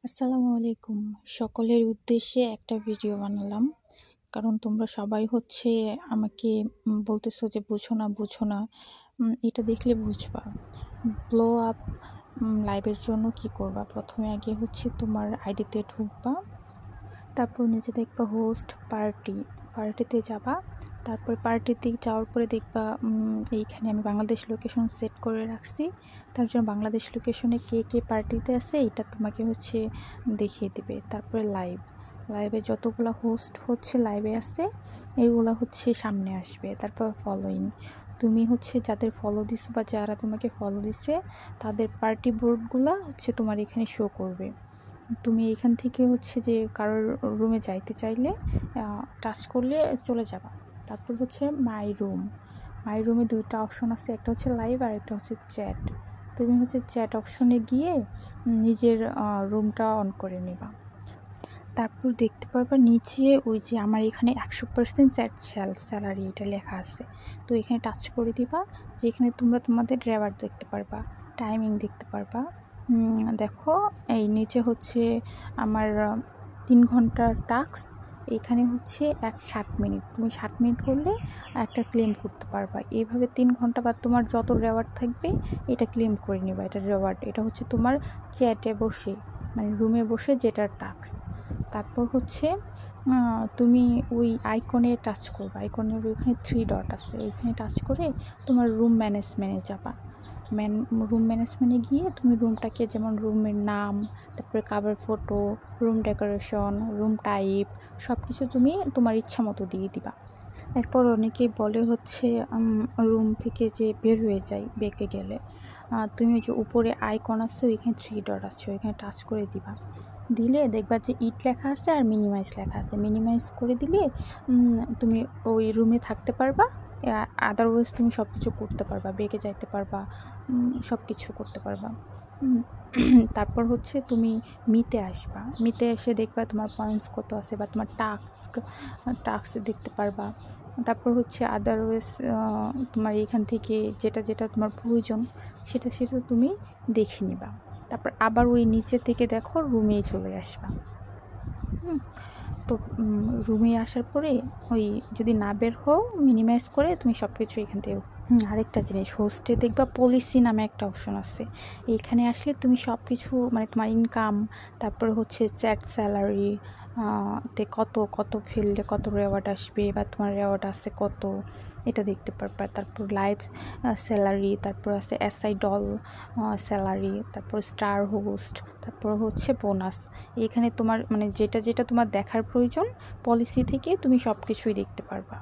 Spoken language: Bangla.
আসসালামু আলাইকুম। সকলের উদ্দেশ্যে একটা ভিডিও বানালাম। কারণ তোমরা সবাই আমাকে বলতেছো যে বুঝো না, বুঝো না। এটা দেখলে বুঝবা। ব্লো আপ লাইভের জন্য কি করবা? প্রথমে আগে তোমার আইডিতে ঢুকবা। তারপর নিচে দেখবা হোস্ট পার্টিতে যাবা। তারপর পার্টিতে যাওয়ার পরে দেখবা এইখানে আমি বাংলাদেশ লোকেশন সেট করে রাখছি। তার জন্য বাংলাদেশ লোকেশনে কে পার্টিতে আছে এটা তোমাকে দেখিয়ে দিবে। তারপরে লাইভে যতগুলো হোস্ট লাইভে আছে এগুলো সামনে আসবে। তারপর ফলোইং, তুমি যাদের ফলো দিছো বা যারা তোমাকে ফলো দিছে তাদের পার্টি বোর্ডগুলো তোমার এখানে শো করবে। তুমি এখান থেকে যে কারোর রুমে যাইতে চাইলে টাচ করলে চলে যাবা। তারপর মাই রুমে দুইটা অপশন আছে, একটা লাইভ আর একটা চ্যাট। তুমি চ্যাট অপশনে গিয়ে নিজের রুমটা অন করে নেবা। তারপর দেখতে পারবা নিচে ওই যে আমার এখানে 100% স্যালারি এটা লেখা আছে। তো এখানে টাচ করে দিবা, যেখানে তোমরা তোমাদের রেওয়ার্ড দেখতে পারবা, টাইমিং দেখতে পারবা। দেখো এই নিচে আমার 3 ঘন্টার টাস্ক, এখানে 60 মিনিট। তুমি 60 মিনিট করলে একটা ক্লেম করতে পারবা। এইভাবে 3 ঘন্টা বা তোমার যত রেওয়ার্ড থাকবে এটা ক্লেম করে নিবা। এটা রেওয়ার্ড, এটা তোমার চ্যাটে বসে মানে রুমে বসে যেটার টাস্ক। তারপর তুমি ওই আইকনে টাচ করবা। আইকনের ওইখানে 3 ডট আছে, ওইখানে টাচ করে তোমার রুম ম্যানেজমেন্টে যাবা। রুম ম্যানেজমেন্টে গিয়ে তুমি রুমটাকে, যেমন রুমের নাম, তারপরে cover photo, room decoration, room type, সব কিছু তুমি তোমার ইচ্ছা মতো দিয়ে দিবা। এরপর অনেকেই বলে রুম থেকে যে বের হয়ে যায় বেঁকে গেলে, তুমি যে উপরে আইকন আছে ওইখানে 3 ডট আছে, ওইখানে টাচ করে দিবা। দিলে দেখবা যে ইট লেখা আছে আর মিনিমাইজ লেখা আছে। মিনিমাইজ করে দিলে তুমি ওই রুমে থাকতে পারবা। আদারওয়াইজ তুমি সব কিছু করতে পারবা, বেঁকে যাইতে পারবা, সব কিছু করতে পারবা। তারপর তুমি মিতে আসবা। মিতে এসে দেখবা তোমার পয়েন্টস কত আছে বা তোমার টাস্ক দেখতে পারবা। তারপর আদারওয়াইজ তোমার এখান থেকে যেটা তোমার প্রয়োজন সেটা তুমি দেখে নিবা। তারপর আবার ওই নিচে থেকে দেখো রুমেই চলে আসবা। তো রুমে আসার পরে ওই যদি না বের হও মিনিমাইজ করে তুমি সব কিছু এখান থেকে। আরেকটা জিনিস, হোস্টে দেখবা পলিসি নামে একটা অপশন আছে। এইখানে আসলে তুমি সব কিছু মানে তোমার ইনকাম, তারপরে চ্যাট স্যালারি, তে কত ফিল্ডে কত রেওয়ার্ড আসবে বা তোমার রেওয়ার্ড আছে কত, এটা দেখতে পারবা। তারপর লাইভ স্যালারি, তারপর আছে এসআই ডল স্যালারি, তারপর স্টার হোস্ট, তারপর বোনাস। এখানে তোমার মানে যেটা তোমার দেখার প্রয়োজন পলিসি থেকে তুমি সব কিছুই দেখতে পারবা।